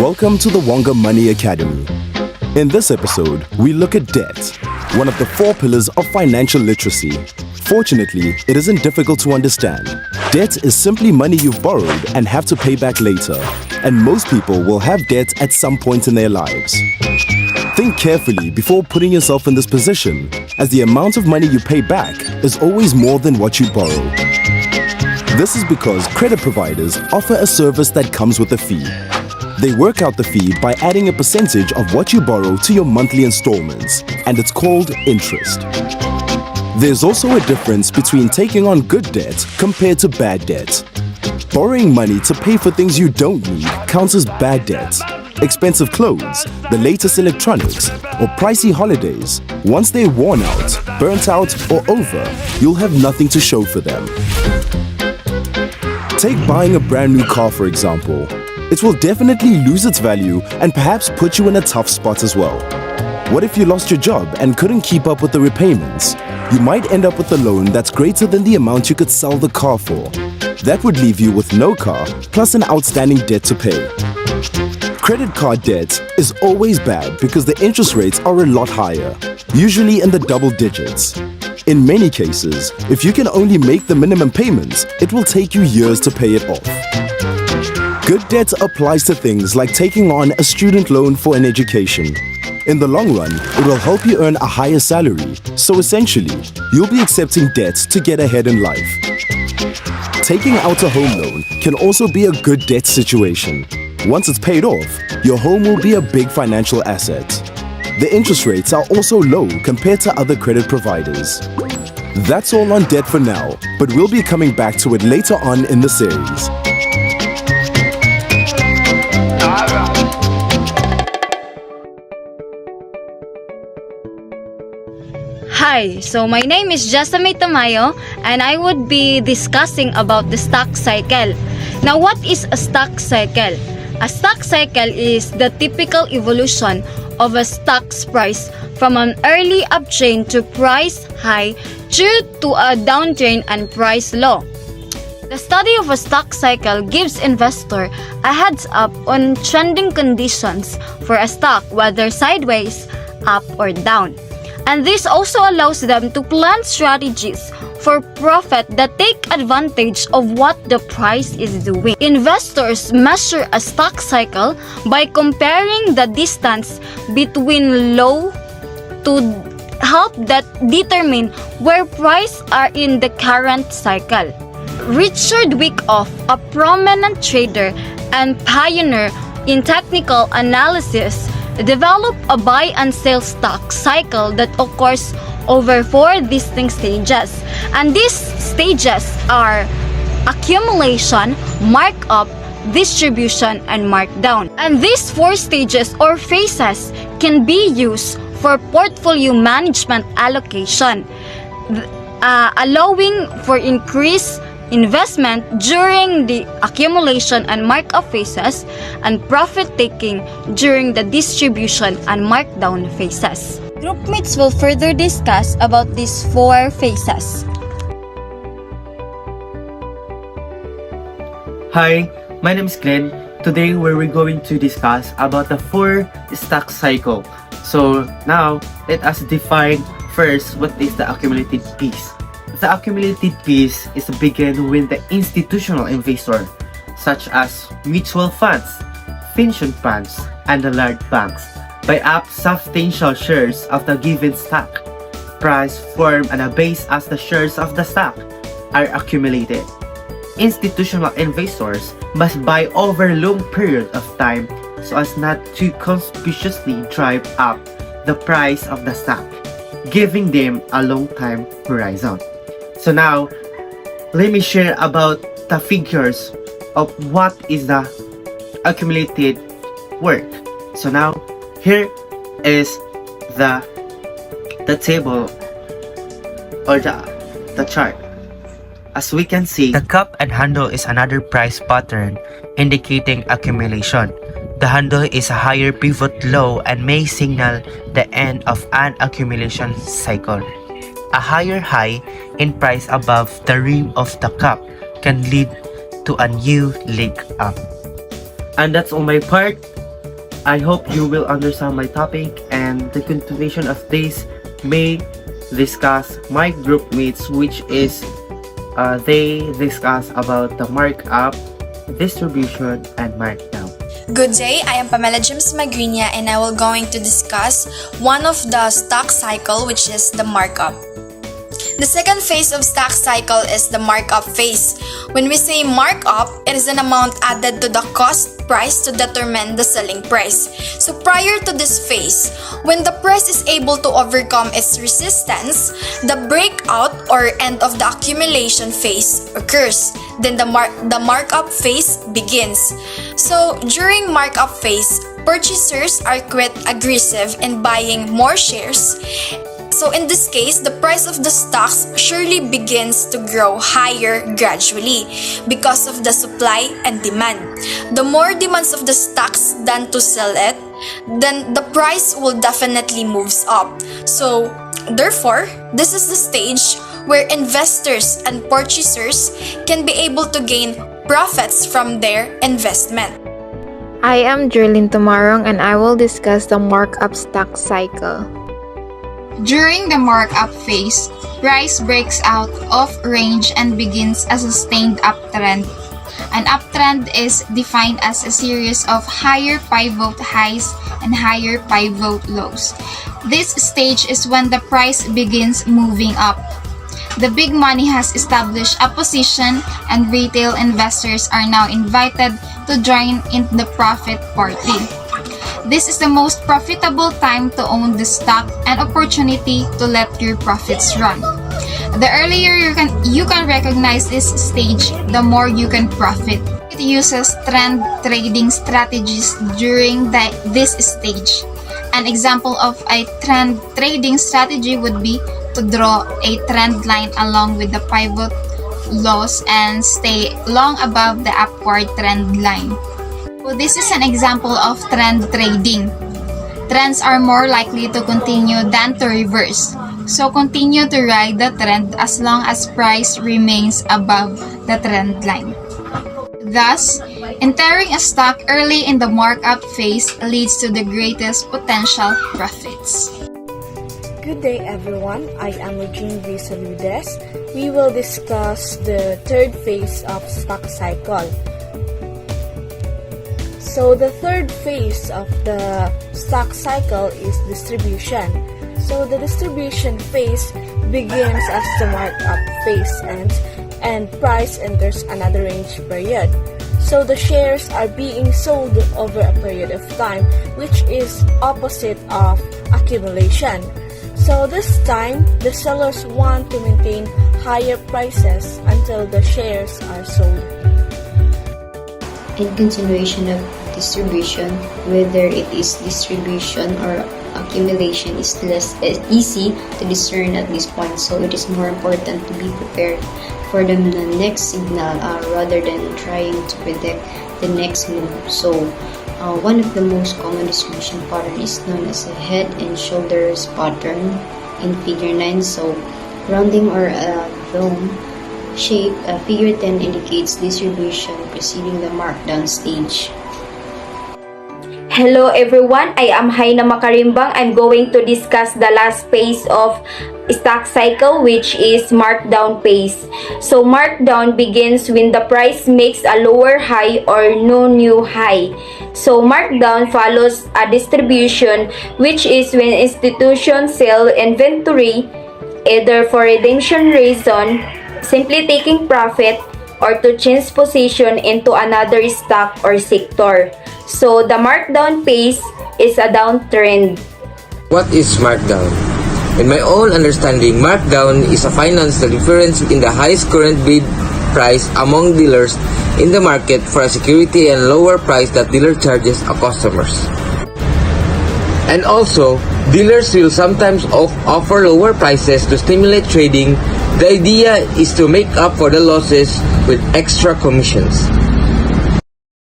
Welcome to the Wonga Money Academy. In this episode, we look at debt, one of the four pillars of financial literacy. Fortunately, it isn't difficult to understand. Debt is simply money you've borrowed and have to pay back later, and most people will have debt at some point in their lives. Think carefully before putting yourself in this position, as the amount of money you pay back is always more than what you borrow. This is because credit providers offer a service that comes with a fee. They work out the fee by adding a percentage of what you borrow to your monthly installments, and it's called interest. There's also a difference between taking on good debt compared to bad debt. Borrowing money to pay for things you don't need counts as bad debt. Expensive clothes, the latest electronics, or pricey holidays, once they're worn out, burnt out, or over, you'll have nothing to show for them. Take buying a brand new car, for example. It will definitely lose its value and perhaps put you in a tough spot as well. What if you lost your job and couldn't keep up with the repayments? You might end up with a loan that's greater than the amount you could sell the car for. That would leave you with no car, plus an outstanding debt to pay. Credit card debt is always bad because the interest rates are a lot higher, usually in the double digits. In many cases, if you can only make the minimum payments, it will take you years to pay it off. Good debt applies to things like taking on a student loan for an education. In the long run, it will help you earn a higher salary, so essentially, you'll be accepting debts to get ahead in life. Taking out a home loan can also be a good debt situation. Once it's paid off, your home will be a big financial asset. The interest rates are also low compared to other credit providers. That's all on debt for now, but we'll be coming back to it later on in the series. Hi, so my name is Jessamay Tamayo and I would be discussing about the stock cycle. Now, what is a stock cycle? A stock cycle is the typical evolution of a stock's price from an early uptrend to price high due to a downtrend and price low. The study of a stock cycle gives investor a heads up on trending conditions for a stock, whether sideways, up, or down. And this also allows them to plan strategies for profit that take advantage of what the price is doing. Investors measure a stock cycle by comparing the distance between low to help that determine where prices are in the current cycle. Richard Wyckoff, a prominent trader and pioneer in technical analysis, developed a buy and sell stock cycle that occurs over 4 distinct stages. And these stages are accumulation, markup, distribution, and markdown. And these 4 stages or phases can be used for portfolio management allocation, allowing for increased investment during the accumulation and markup phases and profit taking during the distribution and markdown phases. Groupmates will further discuss about these 4 phases. Hi, my name is Glenn. Today we're going to discuss about the 4 stock cycle. So now let us define first what is the accumulated piece. The accumulated piece is begin when the institutional investor, such as mutual funds, pension funds, and the large banks, buy up substantial shares of the given stock. Price form and a base as the shares of the stock are accumulated. Institutional investors must buy over a long period of time so as not to conspicuously drive up the price of the stock, giving them a long time horizon. So now, let me share about the figures of what is the accumulated work. So now, here is the table or the chart. As we can see, the cup and handle is another price pattern indicating accumulation. The handle is a higher pivot low and may signal the end of an accumulation cycle. A higher high in price above the rim of the cup can lead to a new leg up. And that's all my part. I hope you will understand my topic, and the continuation of this may discuss my group mates, which is they discuss about the markup, distribution, and markdown. Good day, I am Pamela James Magriña and I will going to discuss one of the stock cycle, which is the markup. The second phase of stock cycle is the markup phase. When we say markup, it is an amount added to the cost price to determine the selling price. So prior to this phase, when the price is able to overcome its resistance, the breakout or end of the accumulation phase occurs. Then the markup phase begins. So during markup phase, purchasers are quite aggressive in buying more shares. So in this case, the price of the stocks surely begins to grow higher gradually because of the supply and demand. The more demands of the stocks than to sell it, then the price will definitely moves up. So therefore, this is the stage where investors and purchasers can be able to gain profits from their investment. I am Jerlyn Tumarong and I will discuss the markup stock cycle. During the markup phase, price breaks out of range and begins a sustained uptrend. An uptrend is defined as a series of higher pivot highs and higher pivot lows. This stage is when the price begins moving up. The big money has established a position and retail investors are now invited to join in the profit party. This is the most profitable time to own the stock and opportunity to let your profits run. The earlier you can recognize this stage, the more you can profit. It uses trend trading strategies during this stage. An example of a trend trading strategy would be to draw a trend line along with the pivot lows and stay long above the upward trend line. So this is an example of trend trading. Trends are more likely to continue than to reverse. So continue to ride the trend as long as price remains above the trend line. Thus, entering a stock early in the markup phase leads to the greatest potential profits. Good day everyone, I am Regine V. Saludes. We will discuss the third phase of stock cycle. So the third phase of the stock cycle is distribution. So the distribution phase begins as the markup phase ends and price enters another range period. So the shares are being sold over a period of time, which is opposite of accumulation. So this time, the sellers want to maintain higher prices until the shares are sold. In continuation of distribution, whether it is distribution or accumulation is less easy to discern at this point, so it is more important to be prepared for the next signal rather than trying to predict the next move. So one of the most common distribution pattern is known as a head and shoulders pattern in figure 9. So rounding or dome shape, figure 10 indicates distribution preceding the markdown stage. Hello everyone, I am Haina Makarimbang. I'm going to discuss the last phase of stock cycle, which is markdown phase. So markdown begins when the price makes a lower high or no new high. So markdown follows a distribution, which is when institutions sell inventory either for redemption reason, simply taking profit, or to change position into another stock or sector. So the markdown phase is a downtrend. What is markdown? In my own understanding, markdown is a financial difference in the highest current bid price among dealers in the market for a security and lower price that dealer charges a customers. And also, dealers will sometimes offer lower prices to stimulate trading. The idea is to make up for the losses with extra commissions.